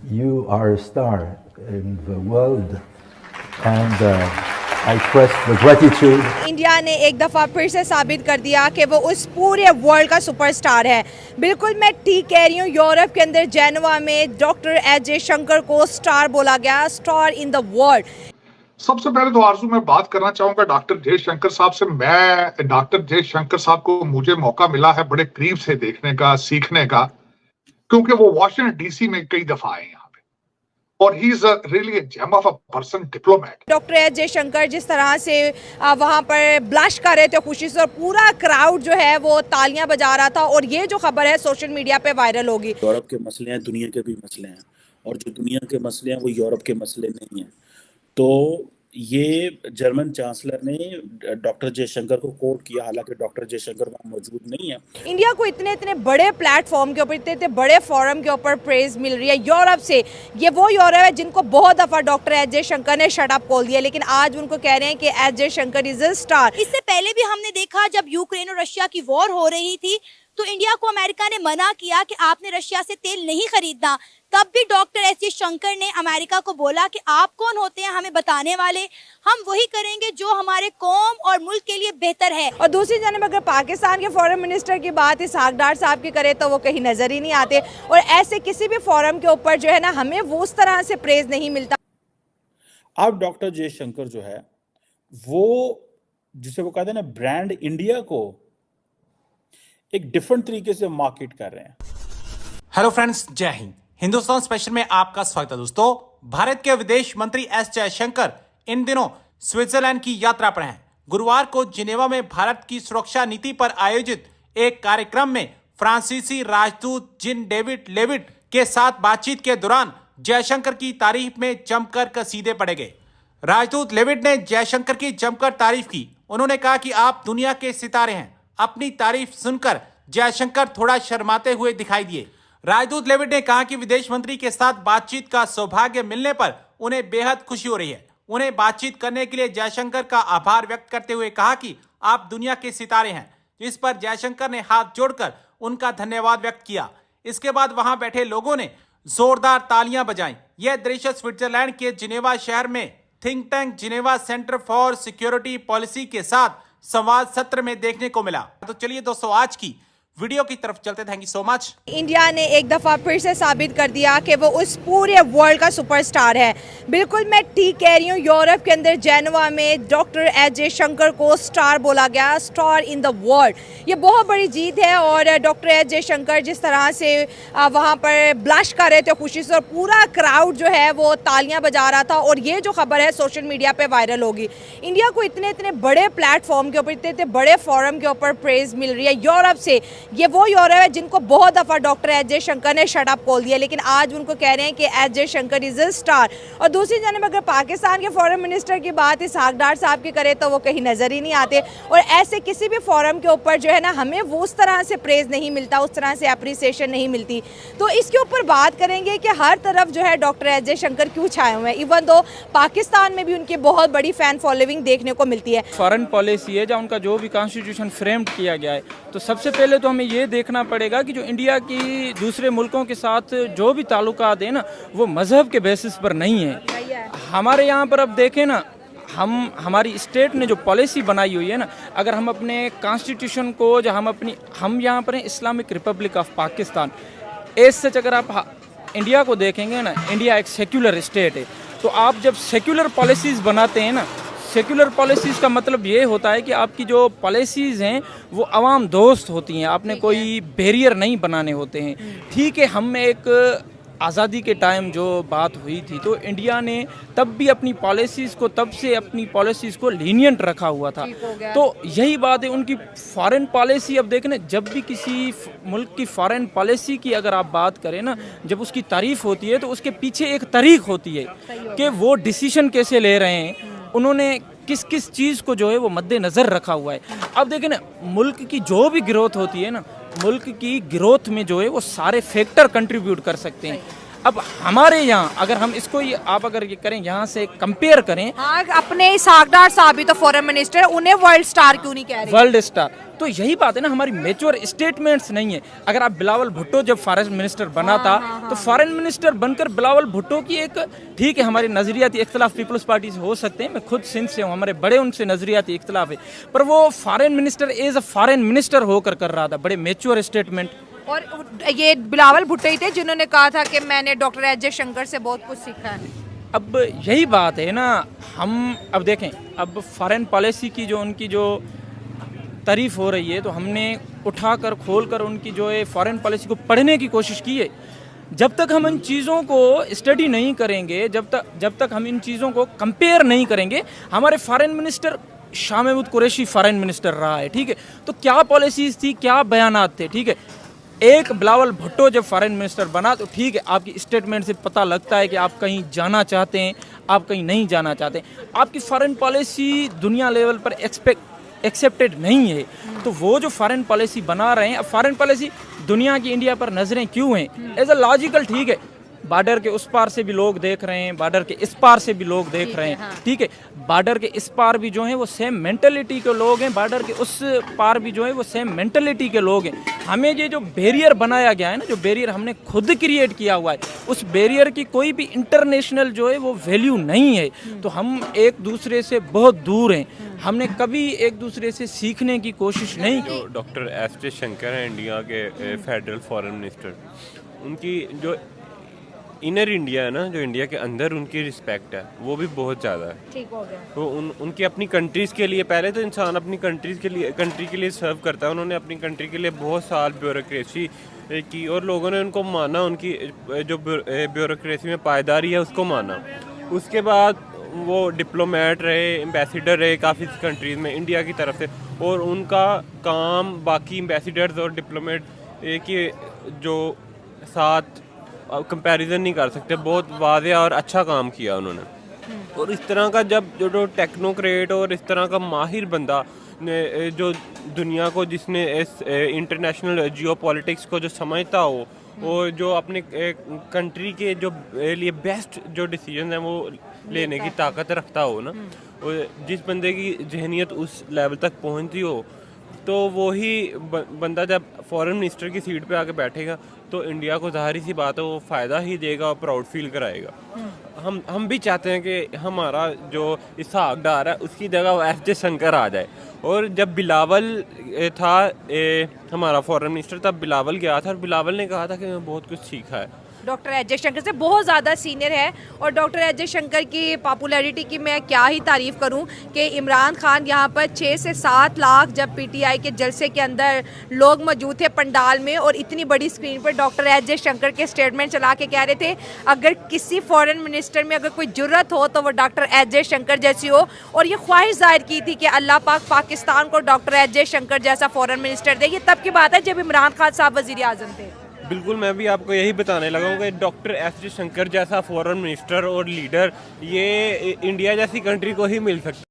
you are a star in the world, and I express the gratitude. India ने एक दफ़ा फिर से साबित कर दिया कि वो उस पूरे वर्ल्ड का सुपरस्टार है। बिल्कुल मैं ठीक कह रही हूँ। यूरोप के अंदर जेनेवा में डॉक्टर एस जयशंकर को स्टार बोला गया, स्टार इन द वर्ल्ड। सबसे पहले तो आरजू मैं बात करना चाहूंगा डॉक्टर जयशंकर साहब से। मैं डॉक्टर जयशंकर साहब को मुझे मौका मिला है बड़े करीब से देखने का, सीखने का, क्योंकि वो वॉशिंगटन डीसी में कई दफा आए यहाँ पे, और he is really a gem of a person, diplomat. Doctor S Jaishankar जिस तरह से वहाँ पर ब्लश कर रहे थे खुशी से, और पूरा क्राउड जो है वो तालियां बजा रहा था, और ये जो खबर है सोशल मीडिया पे वायरल होगी। यूरोप के मसले हैं, दुनिया के भी मसले हैं, और जो दुनिया के मसले हैं वो यूरोप के मसले नहीं हैं। तो ये जर्मन चांसलर ने डॉक्टर जयशंकर को कोट किया, हालांकि डॉक्टर जयशंकर वहाँ मौजूद नहीं है। इंडिया को इतने इतने बड़े प्लेटफॉर्म के ऊपर, इतने इतने बड़े फोरम के ऊपर प्रेज मिल रही है यूरोप से। ये वो यूरोप है जिनको बहुत दफ़ा डॉक्टर एस जयशंकर ने शट अप खोल दिया, लेकिन आज उनको कह रहे हैं कि S Jaishankar is a star. इससे पहले भी हमने देखा जब यूक्रेन और रशिया की वॉर हो रही थी तो इंडिया को अमेरिका ने मना किया कि आपने रशिया से तेल नहीं खरीदना। तब भी डॉक्टर एस जयशंकर ने अमेरिका को बोला कि आप कौन होते हैं हमें बताने वाले, हम वही करेंगे जो हमारे कौम और मुल्क के लिए बेहतर है। और दूसरी जानब अगर पाकिस्तान के फॉरेन मिनिस्टर की बात इसहाक डार साहब की करे तो वो कहीं नजर ही नहीं आते, और ऐसे किसी भी फोरम के ऊपर जो है ना हमें वो उस तरह से प्रेज नहीं मिलता। अब डॉक्टर जयशंकर जो है वो, जिसे वो कहते हैं ना, ब्रांड इंडिया को एक डिफरेंट तरीके से मार्केट कर रहे हैं। हेलो फ्रेंड्स, जय हिंद। हिंदुस्तान स्पेशल में आपका स्वागत है। दोस्तों, भारत के विदेश मंत्री एस जयशंकर इन दिनों स्विट्जरलैंड की यात्रा पर हैं। गुरुवार को जिनेवा में भारत की सुरक्षा नीति पर आयोजित एक कार्यक्रम में फ्रांसीसी राजदूत जिन डेविड लेविट के साथ बातचीत के दौरान जयशंकर की तारीफ में जमकर कसीदे पड़े गए। राजदूत लेविट ने जयशंकर की जमकर तारीफ की। उन्होंने कहा कि आप दुनिया के सितारे हैं। अपनी तारीफ सुनकर जयशंकर थोड़ा शर्माते हुए दिखाई दिए। राजदूत लेविट ने कहा कि विदेश मंत्री के साथ बातचीत का सौभाग्य मिलने पर उन्हें बेहद खुशी हो रही है। उन्हें बातचीत करने के लिए जयशंकर का आभार व्यक्त करते हुए कहा कि आप दुनिया के सितारे हैं। इस पर जयशंकर ने हाथ जोड़कर उनका धन्यवाद व्यक्त किया। इसके बाद वहां बैठे लोगों ने जोरदार तालियां बजाई। यह दृश्य स्विट्जरलैंड के जिनेवा शहर में think tank Geneva centre for security policy के साथ संवाद सत्र में देखने को मिला। तो चलिए दोस्तों, आज की वीडियो की तरफ चलते। Thank you so much. India ने एक दफ़ा फिर से साबित कर दिया कि वो उस पूरे वर्ल्ड का सुपरस्टार है। बिल्कुल मैं ठीक कह रही हूँ। यूरोप के अंदर जेनेवा में डॉक्टर एस जयशंकर को स्टार बोला गया, स्टार इन द वर्ल्ड। ये बहुत बड़ी जीत है, और डॉक्टर एस जयशंकर जिस तरह से वहाँ पर ब्लश कर रहे थे खुशी से, और पूरा क्राउड जो है वो तालियां बजा रहा था, और ये जो खबर है सोशल मीडिया पे वायरल होगी। इंडिया को इतने इतने बड़े प्लेटफॉर्म के ऊपर, इतने इतने बड़े फोरम के ऊपर प्रेज मिल रही है यूरोप से। ये वो यूरोप है जिनको बहुत दफ़ा डॉक्टर एस जयशंकर ने शट अप खोल दिया, लेकिन आज उनको कह रहे हैं कि S Jaishankar is a star. और दूसरी जानब अगर पाकिस्तान के फॉरेन मिनिस्टर की बात इसहाक डार साहब की करे तो वो कहीं नज़र ही नहीं आते, और ऐसे किसी भी फोरम के ऊपर जो है ना हमें वो उस तरह से प्रेज नहीं मिलता, उस तरह से अप्रिसिएशन नहीं मिलती। तो इसके ऊपर बात करेंगे कि हर तरफ जो है डॉक्टर एस जयशंकर क्यों छाए हुए हैं। इवन दो पाकिस्तान में भी उनकी बहुत बड़ी फैन फॉलोइंग देखने को मिलती है। फॉरेन पॉलिसी है, जहाँ उनका जो भी कॉन्स्टिट्यूशन फ्रेम्ड किया गया है, तो सबसे पहले तो हमें ये देखना पड़ेगा कि जो इंडिया की दूसरे मुल्कों के साथ जो भी ताल्लुकात है ना, वो मजहब के बेसिस पर नहीं है। हमारे यहाँ पर अब देखें ना, हमारी स्टेट ने जो पॉलिसी बनाई हुई है ना, अगर हम अपने कॉन्स्टिट्यूशन को, जो हम यहाँ पर हैं Islamic Republic of Pakistan, as such अगर आप इंडिया को देखेंगे ना, इंडिया एक सेक्युलर स्टेट है। तो आप जब सेक्युलर पॉलिसीज़ बनाते हैं ना, सेक्युलर पॉलिसीज़ का मतलब ये होता है कि आपकी जो पॉलिसीज़ हैं वो आवाम दोस्त होती हैं, आपने कोई बैरियर नहीं बनाने होते हैं। ठीक है, हम में एक आज़ादी के टाइम जो बात हुई थी, तो इंडिया ने तब भी अपनी पॉलिसीज़ को लीनियंट रखा हुआ था। तो यही बात है उनकी फॉरेन पॉलिसी। अब देखें ना, जब भी किसी मुल्क की फॉरेन पॉलिसी की अगर आप बात करें ना, जब उसकी तारीफ़ होती है तो उसके पीछे एक तारीख होती है कि वो डिसीजन कैसे ले रहे हैं, उन्होंने किस किस चीज़ को जो है वो मद्देनज़र रखा हुआ है। अब देखें ना, मुल्क की जो भी ग्रोथ होती है ना, मुल्क की ग्रोथ में जो है वो सारे फैक्टर कंट्रीब्यूट कर सकते हैं। अब हमारे यहाँ अगर हम इसको आप अगर ये करें यहाँ से कंपेयर करें, हाँ, अपने इसहाकडार साहब भी तो फॉरेन मिनिस्टर, उन्हें वर्ल्ड स्टार क्यों नहीं कह रहे? वर्ल्ड स्टार, तो यही बात है ना, हमारी मेच्योर स्टेटमेंट्स नहीं है। अगर आप बिलावल भुट्टो जब फॉरेन मिनिस्टर बना था तो फॉरेन मिनिस्टर बनकर बिलावल भुट्टो की एक, ठीक है हमारे नजरियाती इख्तलाफ पीपल्स पार्टी से हो सकते हैं, मैं खुद सिंध से हूँ, हमारे बड़े उनसे नजरियाती इख्तलाफ है, पर वो foreign minister as a foreign minister होकर कर रहा था, बड़े मेच्योर स्टेटमेंट। और ये बिलावल भुट्टो ही थे जिन्होंने कहा था कि मैंने डॉक्टर एस जयशंकर से बहुत कुछ सीखा है। अब यही बात है ना, हम अब देखें, अब फॉरेन पॉलिसी की जो उनकी जो तारीफ हो रही है, तो हमने उठाकर खोलकर उनकी जो है फॉरेन पॉलिसी को पढ़ने की कोशिश की है। जब तक हम इन चीज़ों को स्टडी नहीं करेंगे, जब तक हम इन चीज़ों को कंपेयर नहीं करेंगे, हमारे foreign minister Shah Mahmood Qureshi foreign minister रहा है, ठीक है, तो क्या पॉलिसीज़ थी, क्या बयानात थे, ठीक है। एक बिलावल भुट्टो जब फॉरेन मिनिस्टर बना तो ठीक है, आपकी स्टेटमेंट से पता लगता है कि आप कहीं जाना चाहते हैं, आप कहीं नहीं जाना चाहते, आपकी फॉरेन पॉलिसी दुनिया लेवल पर एक्सेप्टेड नहीं है, तो वो जो फॉरेन पॉलिसी बना रहे हैं, अब फॉरेन पॉलिसी दुनिया की इंडिया पर नजरें क्यों हैं, एज अ लॉजिकल, ठीक है, बॉर्डर के उस पार से भी लोग देख रहे हैं, बॉर्डर के इस पार से भी लोग देख रहे हैं, ठीक है, बॉर्डर के इस पार भी जो हैं वो सेम मेंटलिटी के लोग हैं, बॉर्डर के उस पार भी जो है वो सेम मेंटलिटी के लोग हैं। हमें ये जो बैरियर बनाया गया है ना, जो बैरियर हमने खुद क्रिएट किया हुआ है, उस बैरियर की कोई भी इंटरनेशनल जो है वो वैल्यू नहीं है, तो हम एक दूसरे से बहुत दूर हैं, हमने कभी एक दूसरे से सीखने की कोशिश नहीं की। डॉक्टर एस जयशंकर हैं इंडिया के फेडरल फॉरेन मिनिस्टर, उनकी जो इनर इंडिया है ना, जो इंडिया के अंदर उनकी रिस्पेक्ट है वो भी बहुत ज़्यादा है, ठीक हो गया। तो उनकी अपनी कंट्रीज़ के लिए, पहले तो इंसान अपनी कंट्री के लिए सर्व करता है, उन्होंने अपनी कंट्री के लिए बहुत साल ब्यूरोक्रेसी की और लोगों ने उनको माना, उनकी जो ब्यूरोक्रेसी में पायदारी है उसको माना। उसके बाद वो डिप्लोमेट रहे, एम्बेसडर रहे काफ़ी कंट्रीज़ में इंडिया की तरफ से, और उनका काम बाकी एम्बेसडर्स और डिप्लोमेट के जो साथ कंपैरिजन नहीं कर सकते, बहुत वाज़ेह और अच्छा काम किया उन्होंने। और इस तरह का जब जो टेक्नोक्रेट और इस तरह का माहिर बंदा ने जो दुनिया को, जिसने इस इंटरनेशनल जियोपॉलिटिक्स को जो समझता हो और जो अपने कंट्री के जो लिए बेस्ट जो डिसीजन है वो लेने की ताकत रखता हो ना, और जिस बंदे की जहनीत उस लेवल तक पहुंचती हो, तो वही बंदा जब फॉरेन मिनिस्टर की सीट पे आके बैठेगा तो इंडिया को ज़ाहिर सी बात है वो फ़ायदा ही देगा और प्राउड फील कराएगा। हम भी चाहते हैं कि हमारा जो इसहाकडार है उसकी जगह वो एस जयशंकर आ जाए। और जब बिलावल था हमारा फॉरेन मिनिस्टर, तब बिलावल गया था और बिलावल ने कहा था कि मैं बहुत कुछ सीखा है। डॉक्टर एस जयशंकर से बहुत ज़्यादा सीनियर है, और डॉक्टर एस जयशंकर की पॉपुलैरिटी की मैं क्या ही तारीफ़ करूं कि इमरान खान यहाँ पर 6 से 7 लाख जब पीटीआई के जलसे के अंदर लोग मौजूद थे पंडाल में, और इतनी बड़ी स्क्रीन पर डॉक्टर एस जयशंकर के स्टेटमेंट चला के कह रहे थे अगर किसी फॉरेन मिनिस्टर में अगर कोई जुर्रत हो तो वो डॉक्टर एस जयशंकर जैसी हो, और ये ख्वाहिश जाहिर की थी कि अल्लाह पाक पाकिस्तान को डॉक्टर एस जयशंकर जैसा फॉरेन मिनिस्टर दे। ये तब की बात है जब इमरान खान साहब वज़ीर आज़म थे। बिल्कुल, मैं भी आपको यही बताने लगा हूँ कि डॉक्टर एस जयशंकर जैसा फॉरेन मिनिस्टर और लीडर ये इंडिया जैसी कंट्री को ही मिल सकता है।